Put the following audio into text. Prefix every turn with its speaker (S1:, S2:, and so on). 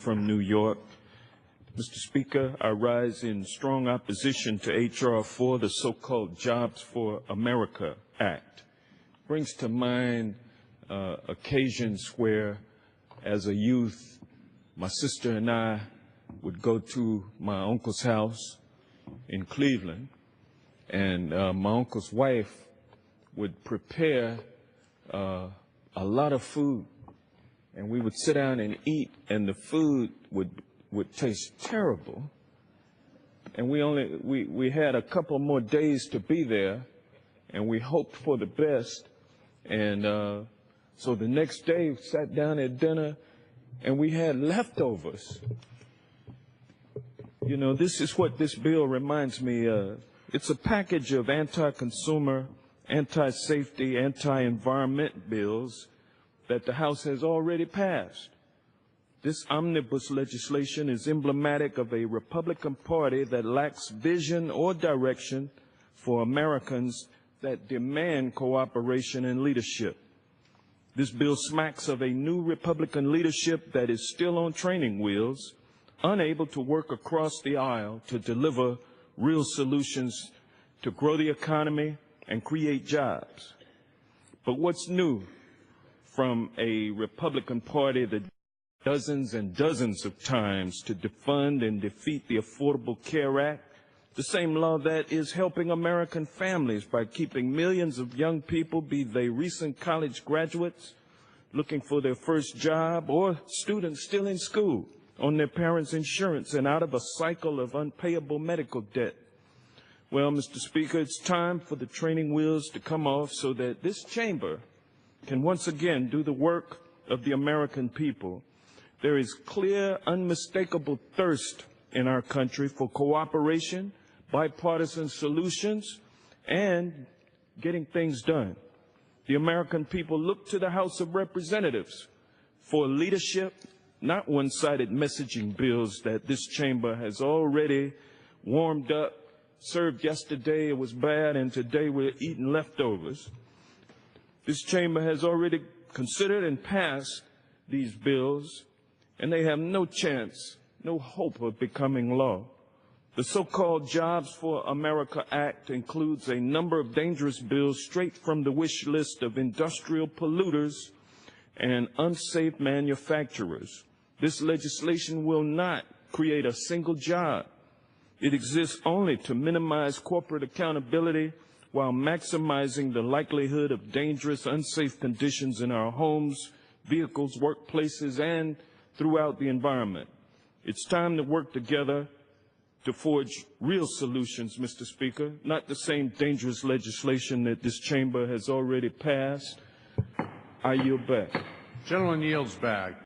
S1: from New York. Mr. Speaker, I rise in strong opposition to H.R. 4, the so-called Jobs for America Act. Brings to mind occasions where, as a youth, my sister and I would go to my uncle's house in Cleveland, and my uncle's wife would prepare a lot of food, and we would sit down and eat, and the food would taste terrible. And we had a couple more days to be there, and we hoped for the best. And so the next day, we sat down at dinner, and we had leftovers. You know, this is what this bill reminds me of. It's a package of anti-consumer, anti-safety, anti-environment bills that the House has already passed. This omnibus legislation is emblematic of a Republican Party that lacks vision or direction for Americans that demand cooperation and leadership. This bill smacks of a new Republican leadership that is still on training wheels, unable to work across the aisle to deliver real solutions to grow the economy and create jobs. But what's new from a Republican Party that dozens and dozens of times to defund and defeat the Affordable Care Act, the same law that is helping American families by keeping millions of young people, be they recent college graduates looking for their first job or students still in school, on their parents' insurance and out of a cycle of unpayable medical debt. Well, Mr. Speaker, it's time for the training wheels to come off so that this chamber can once again do the work of the American people. There is clear, unmistakable thirst in our country for cooperation, bipartisan solutions, and getting things done. The American people look to the House of Representatives for leadership, not one-sided messaging bills that this chamber has already warmed up, served yesterday, it was bad, and today we're eating leftovers. This chamber has already considered and passed these bills, and they have no chance, no hope of becoming law. The so-called Jobs for America Act includes a number of dangerous bills straight from the wish list of industrial polluters and unsafe manufacturers. This legislation will not create a single job. It exists only to minimize corporate accountability while maximizing the likelihood of dangerous, unsafe conditions in our homes, vehicles, workplaces, and throughout the environment. It's time to work together to forge real solutions, Mr. Speaker, not the same dangerous legislation that this chamber has already passed. I yield back.
S2: Gentleman yields back.